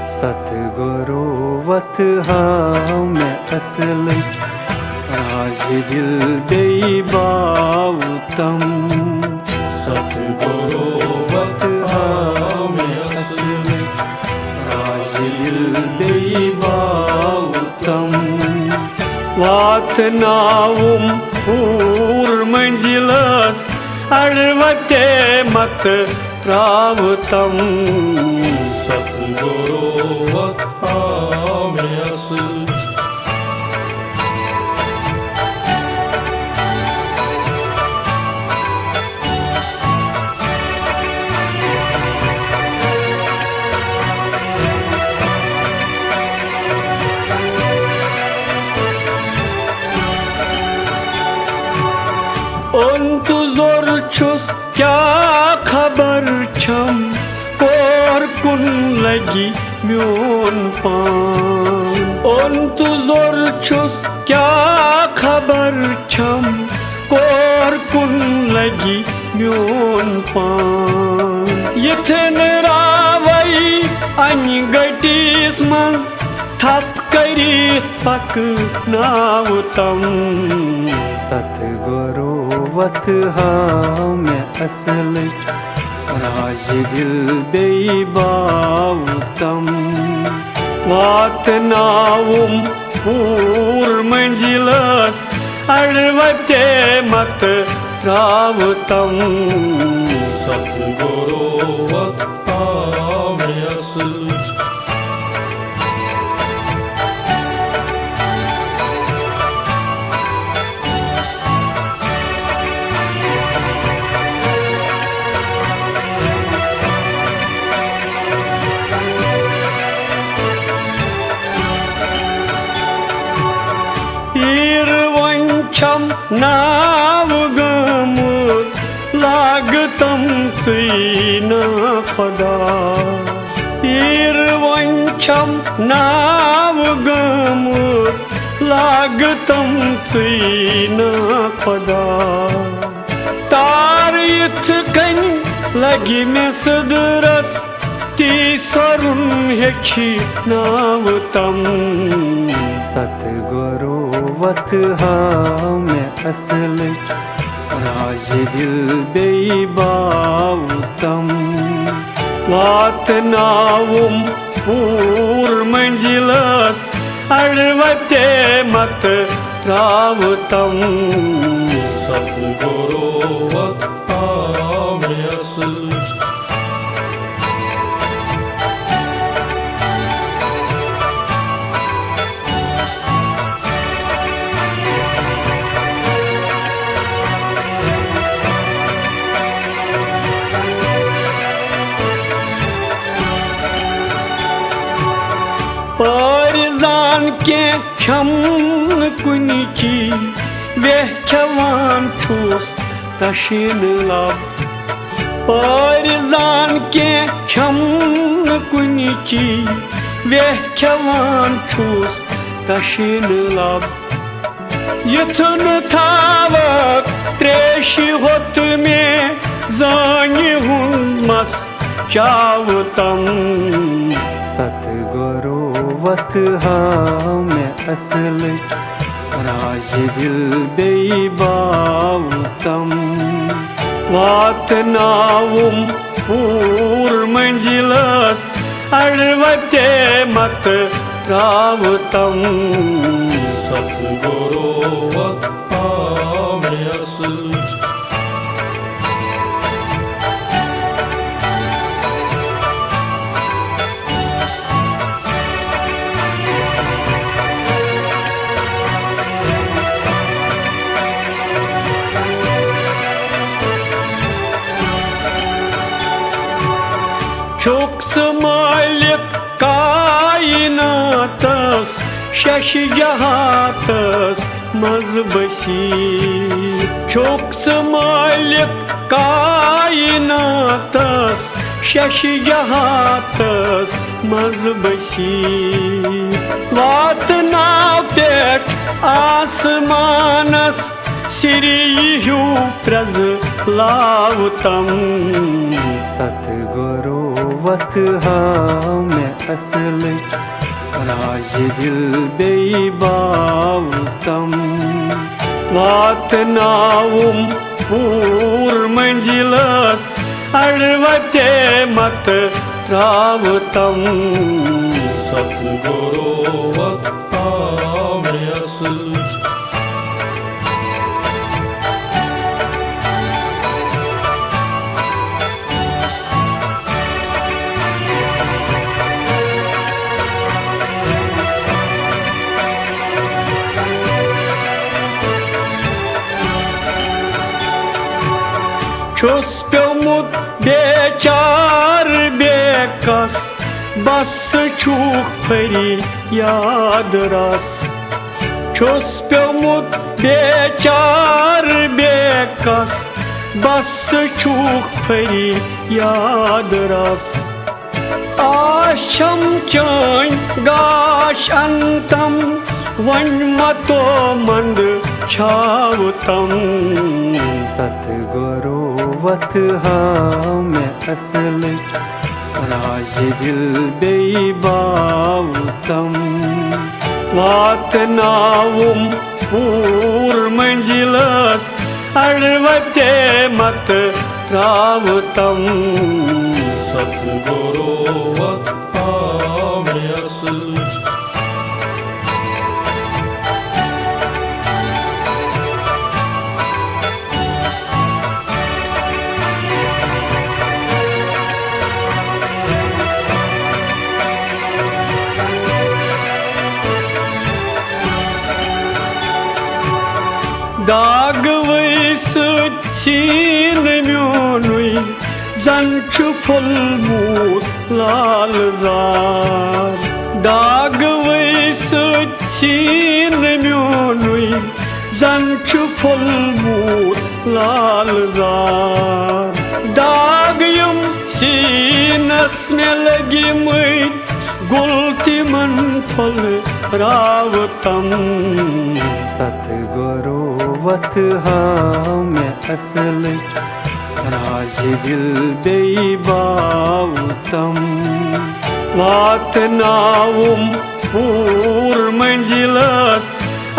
सतगुरु वत हाव मैं असलच राज दिल बेबाव तम। सतगुरु वत हाव मैं असलच राज दिल बेबाव तम। वात नावुम पूर मंजिलस अड़वते मत त्राव तम। सतगुरु वत हाव मैं असलच ओन तु जोर छुस क्या खबर छम कोर कुन लगी म्योन पान। ओन तु जोर छुस क्या खबर छम कोर कुन लगी म्योन पान। यथन रावई अन गटीस मंज थप करी पक नाव तम। सतगुरु वत हाव मैं असलच राज दिल बेबाव तम। वात नावुम पूर मंजिलस अड़वते मत त्राव तम। सतगुरु वत हाव मैं असलच छम नाव गमुस लागतम सीना खुदा। छम नाव गमुस लागतम सीना खुदा। तार यथ कन लगी में सदरस ती सरुन हेक्षी नाव तम। सतगुरु वत हाव मैं असलच राज दिल बेबाव तम। वात नावुम पूर मंजिलस अड़वते मत त्राव तम। सतगुरु वत हाव मैं असलच परिजान के छम कुनिची वेख्यवान छुस तशिन लब। परिजान के छम कुनिची वेख्यवान छुस तशिन लब। यथुन थावक त्रेशी होत में जानी हुन मस चाव तम। सतगुरु वत हाव मैं असलच राज दिल बेबाव तम। वात नावुम पूर मंजिलस अड़वते मत त्राव तम। सतगुरु वत हाव मैं असलच छुक्स मालिक कायनातस शश जहातस मजबसी। छुक्स मालिक कायनातस शश जहातस मजबसी। वात नाव पेट आसमानस श्री प्रज लावतम। सतगुरु वत हाव में असल राज दिल बेबाव तम वातनावुम पूर मंजिलस अड़वते मत त्रावतम सतगुरु वत हाव में असल छुस प्योमुत बेचार बेकस बस छूक फरी याद रस छुस प्योमुत बेचार बेकस बस छूक फरी याद रस आशम चान गाश अंतम वन मतो मंद छावतम सतगुरु वत हाव में असल राज दिल बेबावतम वातनावुम पूर मंजिलस अड़वते मत त्रावतम सतगुरु वत हाव में असल दाग वैस छीन म्योनुई जंचु फुलमूत लाल जार दाग वैस छीन म्योनुई जंचु फुलमूत लाल जार दाग युम सीनस में लगी मई गुलती मन फल रावतम सतगुरु वत हाव में असल राज दिल बेबावतम वातनावुम पूर मंजिलस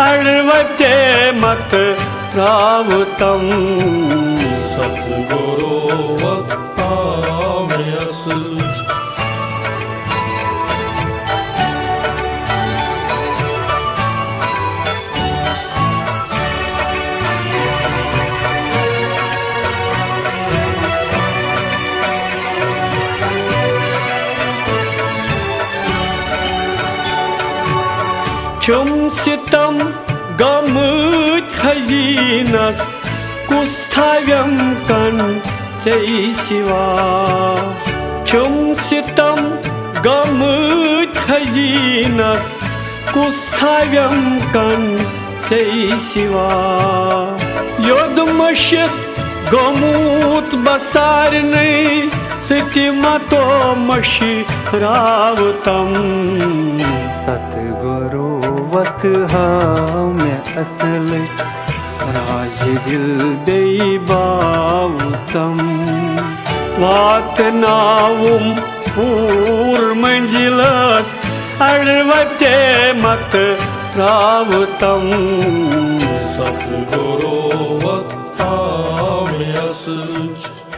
अड़वते मत त्रावतम सतगुरु वत हाव में असल चुम सितम गमुत खजीनस कुस्थाव्यम कन सई शिवा चुम सितम गमुत खजीनस कुस्थाव्यम कन सई शिवा योदमशित गमुत बसार नहीं सितिमतो मशी रावतम सतगुरु वत हाव में असल राज दिल बेबावतम वातनावुम पूर मंजिलस अड़वते मत त्रावतम सतगुरु वत हाव में असल